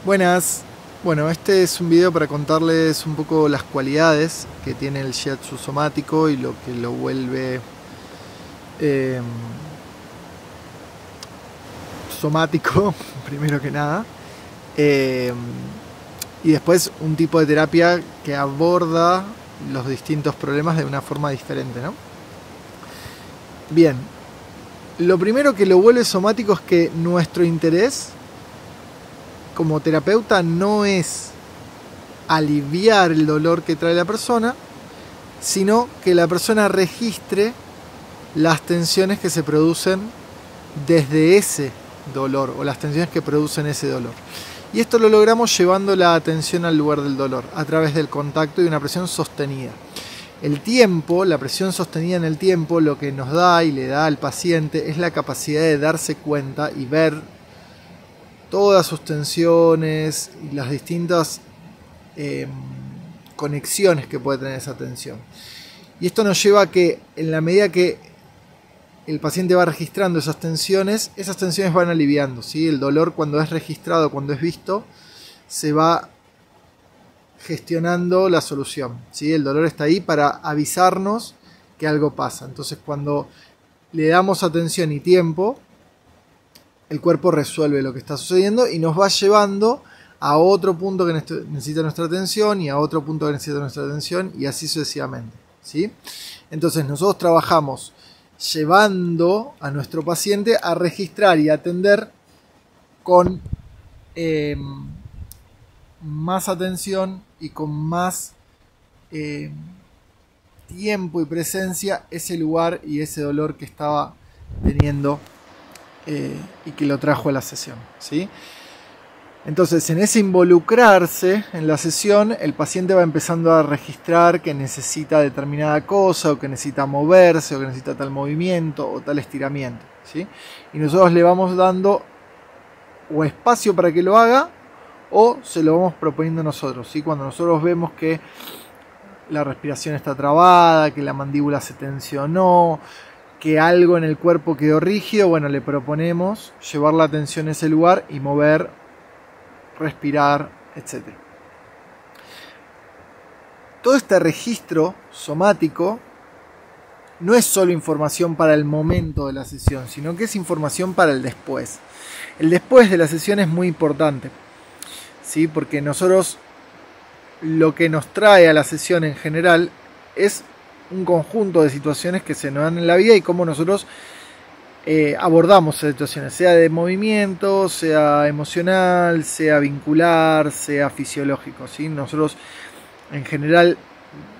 Buenas. Bueno, este es un video para contarles un poco las cualidades que tiene el shiatsu somático y lo que lo vuelve eh, somático, primero que nada. Eh, y después un tipo de terapia que aborda los distintos problemas de una forma diferente, ¿no? Bien, lo primero que lo vuelve somático es que nuestro interés como terapeuta no es aliviar el dolor que trae la persona, sino que la persona registre las tensiones que se producen desde ese dolor o las tensiones que producen ese dolor. Y esto lo logramos llevando la atención al lugar del dolor a través del contacto y una presión sostenida. El tiempo, la presión sostenida en el tiempo, lo que nos da y le da al paciente es la capacidad de darse cuenta y ver todas sus tensiones y las distintas conexiones que puede tener esa tensión. Y esto nos lleva a que en la medida que el paciente va registrando esas tensiones van aliviando, ¿sí? El dolor, cuando es registrado, cuando es visto, se va gestionando la solución, ¿sí? El dolor está ahí para avisarnos que algo pasa. Entonces, cuando le damos atención y tiempo, el cuerpo resuelve lo que está sucediendo y nos va llevando a otro punto que necesita nuestra atención y a otro punto que necesita nuestra atención y así sucesivamente, ¿sí? Entonces nosotros trabajamos llevando a nuestro paciente a registrar y atender con más atención y con más tiempo y presencia ese lugar y ese dolor que estaba teniendo y que lo trajo a la sesión, ¿sí? Entonces, en ese involucrarse en la sesión, el paciente va empezando a registrar que necesita determinada cosa, o que necesita moverse, o que necesita tal movimiento, o tal estiramiento, ¿sí? Y nosotros le vamos dando o espacio para que lo haga, o se lo vamos proponiendo nosotros, ¿sí? Cuando nosotros vemos que la respiración está trabada, que la mandíbula se tensionó, que algo en el cuerpo quedó rígido, bueno, le proponemos llevar la atención a ese lugar y mover, respirar, etc. Todo este registro somático no es solo información para el momento de la sesión, sino que es información para el después. El después de la sesión es muy importante, ¿sí? Porque nosotros lo que nos trae a la sesión en general es un conjunto de situaciones que se nos dan en la vida y cómo nosotros abordamos esas situaciones, sea de movimiento, sea emocional, sea vincular, sea fisiológico, ¿sí? Nosotros en general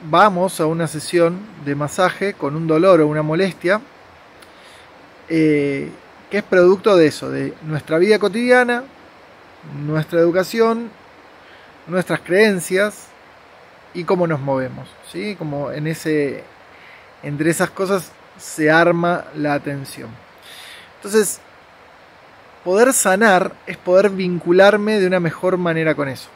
vamos a una sesión de masaje con un dolor o una molestia que es producto de eso, de nuestra vida cotidiana, nuestra educación, nuestras creencias y cómo nos movemos, ¿sí? Como entre esas cosas se arma la atención. Entonces, poder sanar es poder vincularme de una mejor manera con eso.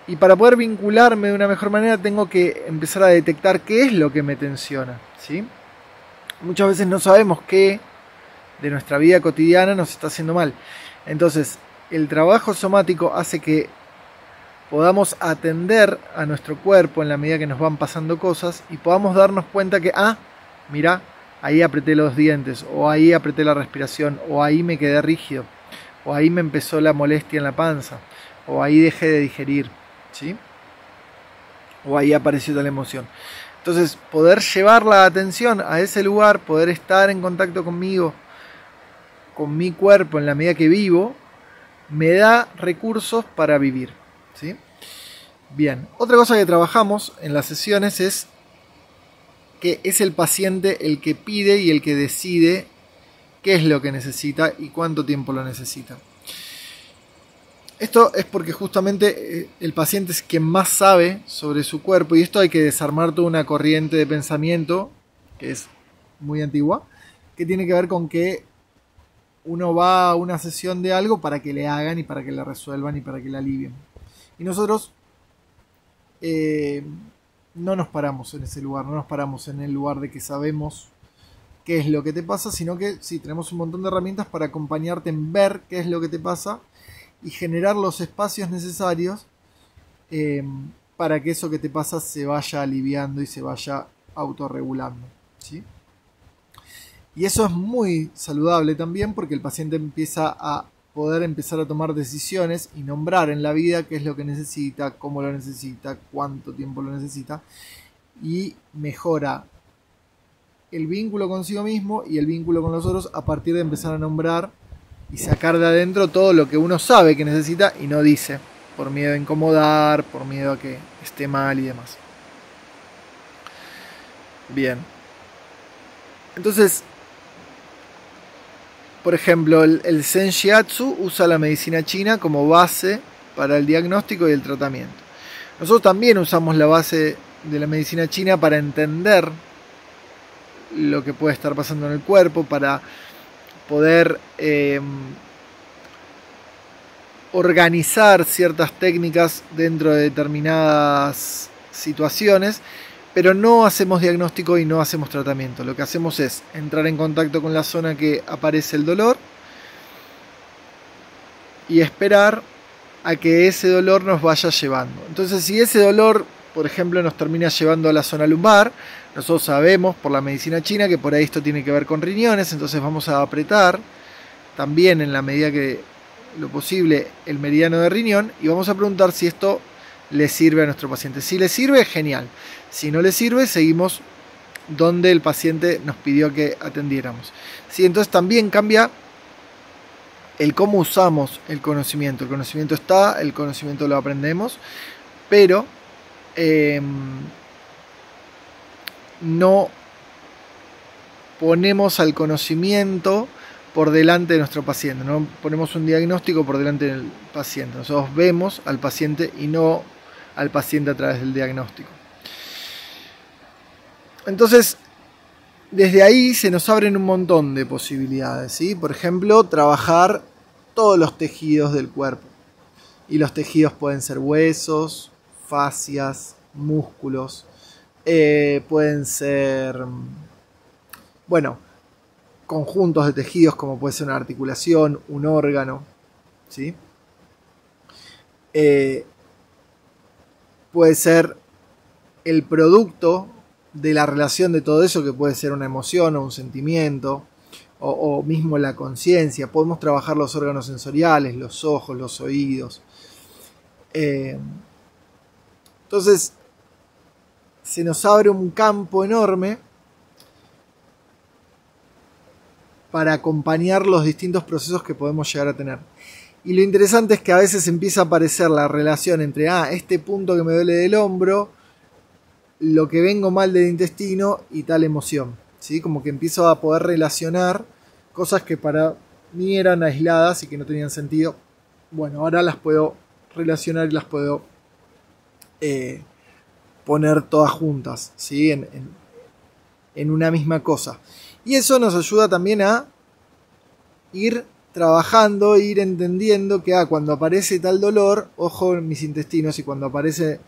Y para poder vincularme de una mejor manera tengo que empezar a detectar qué es lo que me tensiona, ¿sí? Muchas veces no sabemos qué de nuestra vida cotidiana nos está haciendo mal. Entonces, el trabajo somático hace que podamos atender a nuestro cuerpo en la medida que nos van pasando cosas y podamos darnos cuenta que, mira, ahí apreté los dientes, o ahí apreté la respiración, o ahí me quedé rígido, o ahí me empezó la molestia en la panza, o ahí dejé de digerir, ¿sí? O ahí apareció tal emoción. Entonces, poder llevar la atención a ese lugar, poder estar en contacto conmigo, con mi cuerpo en la medida que vivo, me da recursos para vivir, ¿sí? Bien, otra cosa que trabajamos en las sesiones es que es el paciente el que pide y el que decide qué es lo que necesita y cuánto tiempo lo necesita. Esto es porque justamente el paciente es quien más sabe sobre su cuerpo y esto hay que desarmar toda una corriente de pensamiento que es muy antigua, que tiene que ver con que uno va a una sesión de algo para que le hagan y para que le resuelvan y para que le alivien. Y nosotros no nos paramos en ese lugar, no nos paramos en el lugar de que sabemos qué es lo que te pasa, sino que sí, tenemos un montón de herramientas para acompañarte en ver qué es lo que te pasa y generar los espacios necesarios para que eso que te pasa se vaya aliviando y se vaya autorregulando, ¿sí? Y eso es muy saludable también porque el paciente empieza a poder empezar a tomar decisiones y nombrar en la vida qué es lo que necesita, cómo lo necesita, cuánto tiempo lo necesita, y mejora el vínculo consigo mismo y el vínculo con los otros a partir de empezar a nombrar y sacar de adentro todo lo que uno sabe que necesita y no dice, por miedo a incomodar, por miedo a que esté mal y demás. Bien. Entonces, por ejemplo, el Zen Shiatsu usa la medicina china como base para el diagnóstico y el tratamiento. Nosotros también usamos la base de la medicina china para entender lo que puede estar pasando en el cuerpo, para poder organizar ciertas técnicas dentro de determinadas situaciones, pero no hacemos diagnóstico y no hacemos tratamiento. Lo que hacemos es entrar en contacto con la zona que aparece el dolor y esperar a que ese dolor nos vaya llevando. Entonces, si ese dolor, por ejemplo, nos termina llevando a la zona lumbar, nosotros sabemos por la medicina china que por ahí esto tiene que ver con riñones, entonces vamos a apretar también en la medida que lo posible el meridiano de riñón y vamos a preguntar si esto le sirve a nuestro paciente. Si le sirve, genial. Si no le sirve, seguimos donde el paciente nos pidió que atendiéramos. ¿Sí? Entonces también cambia el cómo usamos el conocimiento. El conocimiento está, el conocimiento lo aprendemos, pero no ponemos al conocimiento por delante de nuestro paciente, no ponemos un diagnóstico por delante del paciente. Nosotros vemos al paciente y no al paciente a través del diagnóstico. Entonces, desde ahí se nos abren un montón de posibilidades, ¿sí? Por ejemplo, trabajar todos los tejidos del cuerpo. Y los tejidos pueden ser huesos, fascias, músculos, pueden ser, bueno, conjuntos de tejidos como puede ser una articulación, un órgano, ¿sí? Puede ser el producto de la relación de todo eso, que puede ser una emoción o un sentimiento, o mismo la conciencia. Podemos trabajar los órganos sensoriales, los ojos, los oídos. Entonces, se nos abre un campo enorme para acompañar los distintos procesos que podemos llegar a tener. Y lo interesante es que a veces empieza a aparecer la relación entre este punto que me duele del hombro, lo que vengo mal del intestino y tal emoción, ¿sí? Como que empiezo a poder relacionar cosas que para mí eran aisladas y que no tenían sentido. Bueno, ahora las puedo relacionar y las puedo poner todas juntas, ¿sí? En una misma cosa. Y eso nos ayuda también a ir trabajando, ir entendiendo que cuando aparece tal dolor, ojo en mis intestinos, y cuando aparece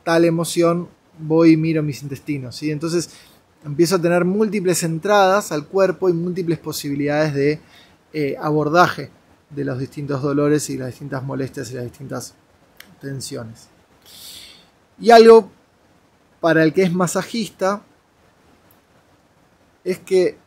tal emoción, voy y miro mis intestinos, ¿sí? Entonces empiezo a tener múltiples entradas al cuerpo y múltiples posibilidades de abordaje de los distintos dolores y las distintas molestias y las distintas tensiones. Y algo para el que es masajista es que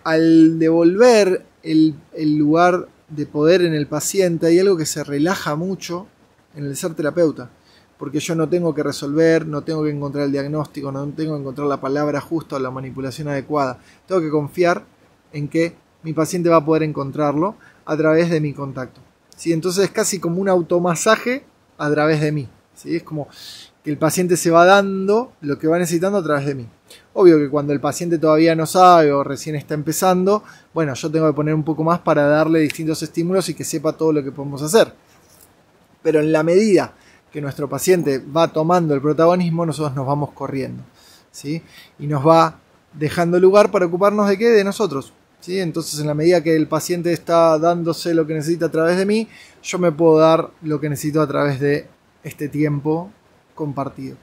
al devolver el lugar de poder en el paciente hay algo que se relaja mucho en el ser terapeuta, porque yo no tengo que resolver, no tengo que encontrar el diagnóstico, no tengo que encontrar la palabra justa o la manipulación adecuada. Tengo que confiar en que mi paciente va a poder encontrarlo a través de mi contacto, ¿sí? Entonces es casi como un automasaje a través de mí, ¿sí? Es como que el paciente se va dando lo que va necesitando a través de mí. Obvio que cuando el paciente todavía no sabe o recién está empezando, bueno, yo tengo que poner un poco más para darle distintos estímulos y que sepa todo lo que podemos hacer. Pero en la medida que nuestro paciente va tomando el protagonismo, nosotros nos vamos corriendo, ¿sí? Y nos va dejando lugar para ocuparnos de qué, de nosotros, ¿sí? Entonces, en la medida que el paciente está dándose lo que necesita a través de mí, yo me puedo dar lo que necesito a través de este tiempo compartido.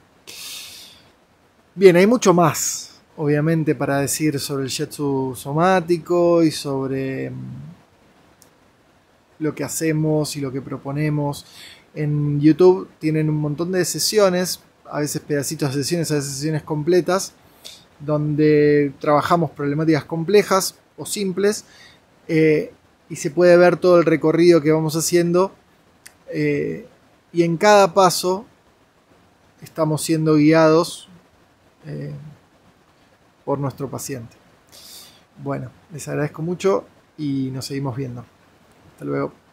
Bien, hay mucho más, obviamente, para decir sobre el shiatsu somático y sobre lo que hacemos y lo que proponemos. En YouTube tienen un montón de sesiones, a veces pedacitos de sesiones, a veces sesiones completas, donde trabajamos problemáticas complejas o simples, y se puede ver todo el recorrido que vamos haciendo, y en cada paso estamos siendo guiados eh, por nuestro paciente. Bueno, les agradezco mucho y nos seguimos viendo. Hasta luego.